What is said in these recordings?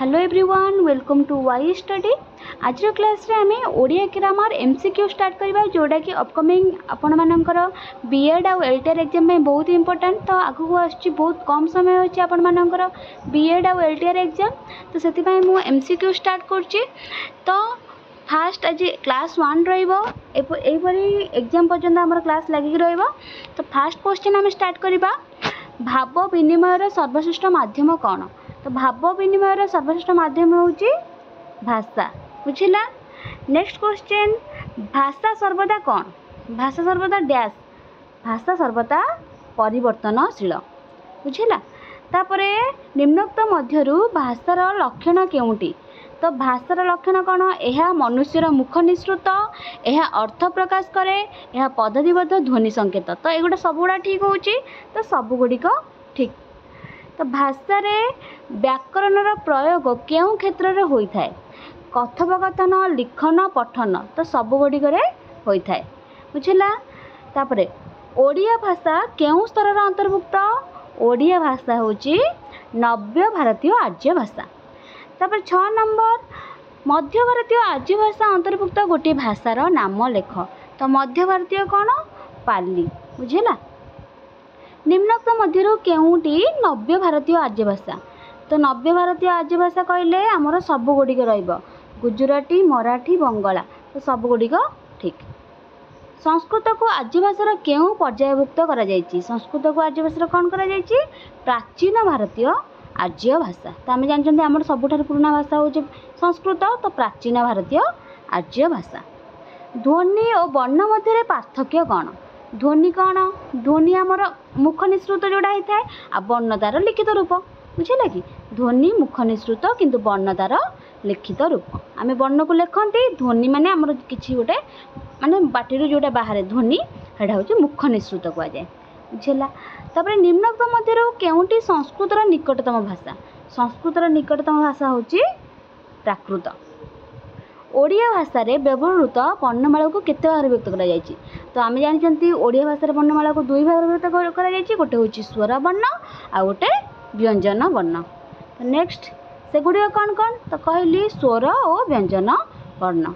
Hello everyone, welcome to Y study. आज class रे आमे ओडिया ग्रामर एमसीक्यू स्टार्ट करबा, जोड़ा कि अपकमिंग आपण मानकर बीएड और एलटीआर एग्जाम में बहुत इंपोर्टेंट। तो आगु आछि बहुत कम समय अछि आपण मानकर बीएड और एलटीआर एग्जाम, तो सेति पय मु एमसीक्यू स्टार्ट करछि। तो फास्ट आज क्लास 1 रहिबो, एपरी एग्जाम पर्यंत हमर क्लास लागि रहिबो। तो फास्ट क्वेश्चन आमे स्टार्ट करबा, भाव विनिमयर सर्वश्रेष्ठ माध्यम कौन? तो भाव विनिमयर सर्वश्रेष्ठ माध्यम होची भाषा, बुझिला। नेक्स्ट क्वेश्चन, भाषा सर्वदा कौन? भाषा सर्वदा डैश, भाषा सर्वदा परिवर्तनशील, बुझिला। तापरे निम्नोक्त मध्यरु भाषार लक्षण केउंटी? तो भाषार लक्षण कौन? यह मनुष्यर मुख निसृत, यह अर्थ प्रकाश करे, यह पद्धतिबद्ध ध्वनि संकेत। तो एगुड़ा सबुड़ा ठीक होची, तो सबुगुड़िक ठीक। तो भाषा रे व्याकरणर प्रयोग केउं क्षेत्र रे होई थाए? कथोपकथन, लिखन, पठन। तो सबुगुड़िक रे होई थाए, बुझिला। तापरे ओडिया भाषा केउं स्तर रे अंतर्भुक्त? ओडिया भाषा होची नव्य भारतीय आर्य भाषा। तापर 6 नंबर, मध्य भारतीय आर्य भाषा अंतर्भुक्त गोटे भाषार नाम लेख। तो मध्य भारतीय कौन? पाली, बुझिला। निम्नोक्त मध्यरु केउंटी नव्य भारतीय आर्य भाषा? तो नव्य भारतीय आर्य भाषा कहले आमर सबु गुड़िक रहिबो, गुजराती, मराठी, बंगाला। तो सबु गुड़िक ठीक। संस्कृत को आर्य भाषार केउं पर्यायभुक्त करा जायछि? संस्कृत को आर्य भाषार कोन करा जायछि? प्राचीन भारतीय आर्य भाषा। तो आम जानते आम सबुठार पुराना भाषा हूँ संस्कृत, तो प्राचीन भारतीय आर्य भाषा। ध्वनि और वर्ण मध्य पार्थक्य कौन? ध्वनि कौन? ध्वनि आमर मुख निसृत जोड़ा होता है, आ वर्ण तार लिखित रूप, बुझे कि ध्वनि मुख निसृत किंतु वर्ण तार लिखित रूप। आम वर्ण को लिखती, ध्वनि माने आमर किसी गोटे माने पाटिरू जोटा बाहर ध्वनि, सेटा हूँ मुख निसृत कहुए, बुझेगा। तापर निम्नोक्त मध्यरु केउंटी संस्कृतर निकटतम भाषा? संस्कृतर निकटतम भाषा हूँ प्राकृत। ओडिया भाषा रे व्यवहृत वर्णमाला को केते भाग व्यक्त करा जायछि? तो आम जानते ओडिया भाषा रे वर्णमाला को दुई भाग व्यक्त करा जायछि, गोटे हूँ स्वर वर्ण आ गोटे व्यंजन वर्ण। तो नेक्स्ट से गुड़िक कौन कौन? तो कहली स्वर और व्यंजन वर्ण।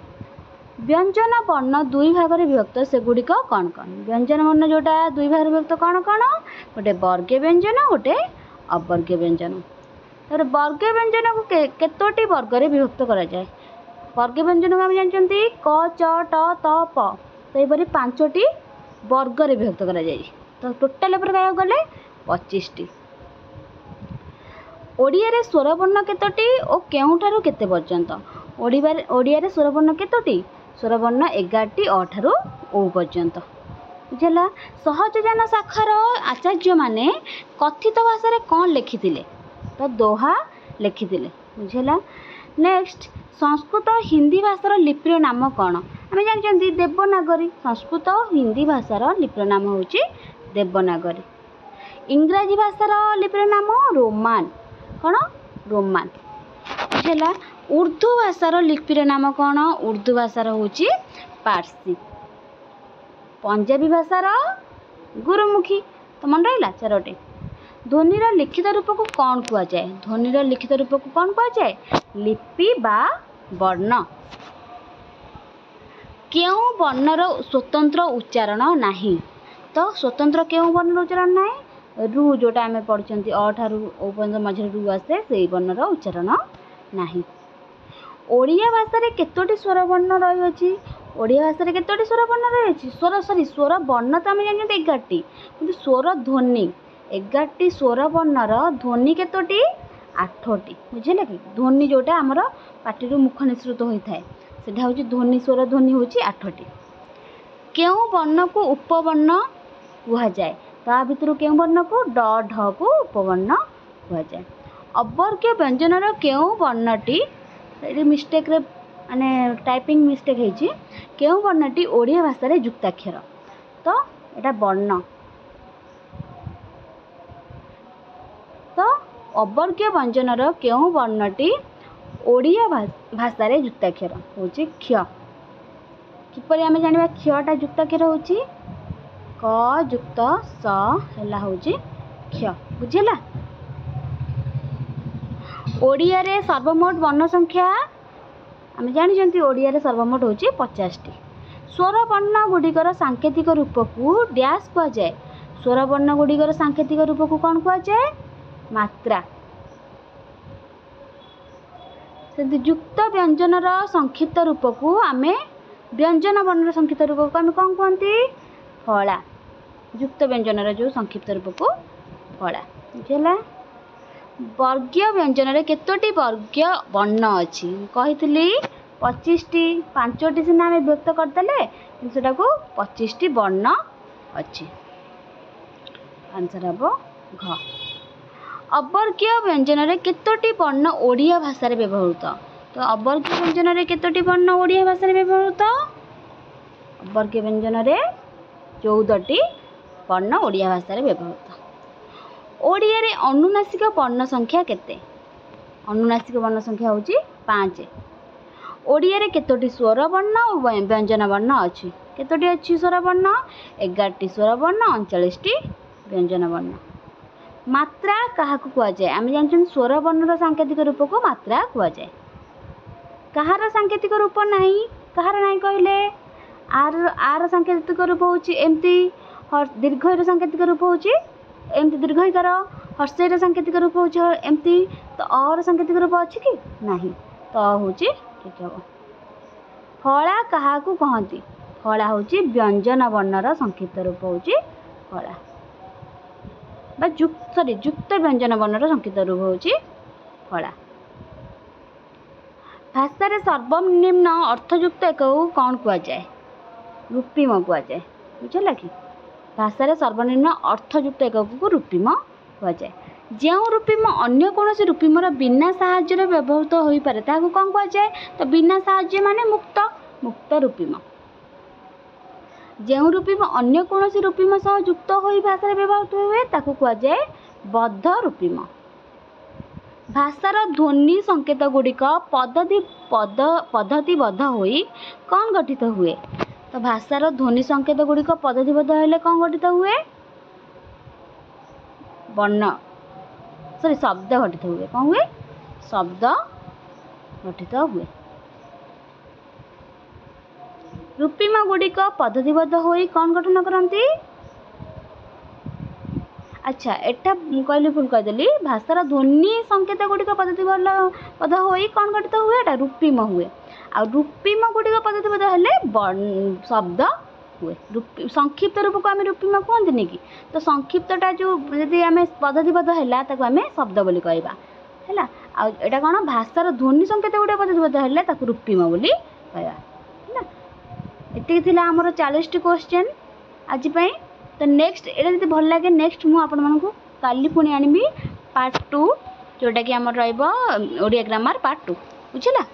व्यंजन वर्ण दुई भाग रे विभक्त, से गुड़िक कौन कौन? व्यंजन वर्ण जोटा दुई भाग रे विभक्त कौन कौन? गोटे वर्गीय व्यंजन, गोटे अवर्गीय व्यंजन। तर वर्गीय व्यंजन को केतोटी वर्ग रे विभक्त करा जाए? वर्गीय व्यंजन को आम जानते क, च, ट, त, प। तो यहपरि 5टी वर्ग रे विभक्त करा जाए। तो टोटाल कह गले 25टी। ओडिया रे स्वर वर्ण केतोटी और केउठारु केते पर्यंत? ओडिया रे स्वर वर्ण केतोटी? स्वर वर्ण 11टी, अ ठारू ओ पर्यंत, बुझला। सहजज्ञान शाखार आचार्य माने कथित भाषा रे कौन लिखिथिले? तो दोहा लिखिथिले, बुझला। नेक्स्ट, संस्कृत हिंदी भाषार लिपिर नाम कौन? आम जानते देवनागरी। संस्कृत हिंदी भाषार लिपिर नाम हूँ देवनागरी। इंग्राजी भाषार लिपिर नाम रोमान। कौन? रोमान, बुझला। उर्दू भाषार लिपिर नाम कौन? उर्दू भाषार हूँ पारसी। पंजाबी भाषार गुरुमुखी। तो मन रहा 4टे। ध्वनिर लिखित रूप को कौन कह जाए? ध्वनिर लिखित रूप को कौन कह जाए? लिपि बा वर्ण। केउं वर्णर स्वतंत्र उच्चारण नाही? तो स्वतंत्र केउं वर्णर उच्चारण नाही? रु जोटा आम पढ़ी अ ठारू ओ पर्यंत मझे रु आसे, से वर्णर उच्चारण नाही। ओडिया भाषा रे केतोटी स्वर वर्ण रही? ओडिया भाषा रे केतोटी स्वर वर्ण रही? स्वर वर्ण तो आम जानते 11टी, किंतु स्वर ध्वनि 11टी। स्वर वर्णर ध्वनि केतोटी? 8टी, बुझे कि ध्वनि जोटा आमर पाटिरू मुख निसृत होता है, सेटा हूँ ध्वनि। स्वर ध्वनि हूँ 8टी। केउं वर्ण को उपवर्ण कह जाए? ता भितर केउं वर्ण को? ड, ढ को उपवर्ण कह जाए। अवर्गीय व्यंजनर केउं वर्णटी? ये मिस्टेक रे माने टाइपिंग मिस्टेक है। केउं वर्णटी ओडिया भाषा रे युक्ताक्षर? तो एटा वर्ण। तो अवर्गीय व्यंजनर केउं वर्णटी ओडिया भाषा रे युक्ताक्षर हूँ क्ष। किपरि आमे जानिबा क्षटा युक्ताक्षर हूँ क युक्त स हला हूँ क्ष, बुझेला। ओडिया रे सर्वमोट वर्ण संख्या आम जानते ओडिया रे सर्वमोट हूँ 50टी। स्वर वर्ण गुड़िकर सांकेतिक रूप को डैश कहुए। स्वर वर्ण गुड़िकर सांकेतिक रूप को कौन कहुए? मात्रा। युक्त व्यंजन संक्षिप्त रूप को आम व्यंजन वर्ण संक्षिप्त रूप को आम कौन कहते? फला। युक्त व्यंजन जो संक्षिप्त रूप को फला। बुझेगा? वर्गीय व्यंजन रे केतोटी वर्गीय वर्ण अच्छी कही 25टी। 5टी सीना आम व्यक्त करदे सेटा को 25टी वर्ण अच्छी। आंसर हम घ। अवर्गीय व्यंजन रे केतोटी वर्ण ओडिया भाषा रे व्यवहृत? तो अवर्गीय व्यंजन रे केतोटी वर्ण ओडिया भाषा रे व्यवहृत? अवर्गीय व्यंजन रे 14टी वर्ण ओडिया भाषा रे व्यवहृत। ओडिया रे अनुनासिक वर्ण संख्या केते? अनुनासिक वर्ण संख्या होची 5। ओडिया रे केतोटी स्वर वर्ण और व्यंजन वर्ण अछि? केतोटी अछि स्वर वर्ण? 11टी स्वर वर्ण 39टी व्यंजन वर्ण। मात्रा काहाकु कुआ जाय? आम जानछन स्वर वर्ण सांकेतिक रूप को मात्रा कुआ जाय। कहार सांकेतिक रूप नाही? कहार नाही कहले? आर सांकेतिक रूप होची एम्ति। दीर्घ सांकेतिक रूप होची एमती। दीर्घईकार हर्षर सांकेतिक रूप होची एमती। तो और सांकेतिक रूप अछि कि नाही? तो होची ठीक है। फला काहाकु कहंती? फला होची व्यंजन वर्णर संक्षिप्त रूप होची फला। युक्त व्यंजन वर्णर संक्षिप्त रूप होची फला। भाषा रे सर्वनिम्न अर्थयुक्त एक कौन कुआ जाए? रूपिम कुआ जाए। बुझला कि? भाषा रे सर्वनिम्न अर्थयुक्त एक को रूपिम कुआ जाए। जो रूपिम अन्य कौन रूपिमर बिना साहाय्य व्यवहृत हो पारे ताकू कौन कुआ जाए? तो बिना साहाय्य माने मुक्त। मुक्त रूपिम। जो रूपिम अन्य कौन रूपिम सह युक्त हो भाषा व्यवहृत हुए ताकू कुआ जाए बद्ध रूपिम। भाषार ध्वनि संकेत गुड़िक पद्धतिबद्ध होई कौन गठित हुए? तो भाषार ध्वनि संकेत गुड़िक पद्धतिबद्ध हेले कौन गठित हुए? वर्ण शब्द गठित हुए। कौन हुए? शब्द गठित हुए। रूपिम गुड़िक पद्धतिबद्ध होई कौन गठन करती? अच्छा एटा कहली भूल कहदेली। भाषार ध्वनि संकेत गुड़िक पद्धतिबद्ध होई कौन गठित हुए? एटा रूपिम हुए। आ रूपिम गुड़िक पद्धतिबद्ध हेले शब्द हुए। संक्षिप्त रूप को आम रूपिम कहते कि? तो संक्षिप्तटा जो यदि आम पद्धतिबद्ध है ताको आम शब्द बोली कहबा हैला। आ एटा कौन? भाषार ध्वनि संकेत गुड़िक पद्धतिबद्ध हेले ताको रूपिम बोली कहबा हैला। एतिक थिला हमर 40टी क्वेश्चन आज पई। तो नेक्स्ट एटा जदि भल लगे नेक्स्ट मु आपण मानकु काली पुणी आनिबी पार्ट 2 जोटा कि हमर रहइबो ओडिया ग्रामर पार्ट 2। बुझिला?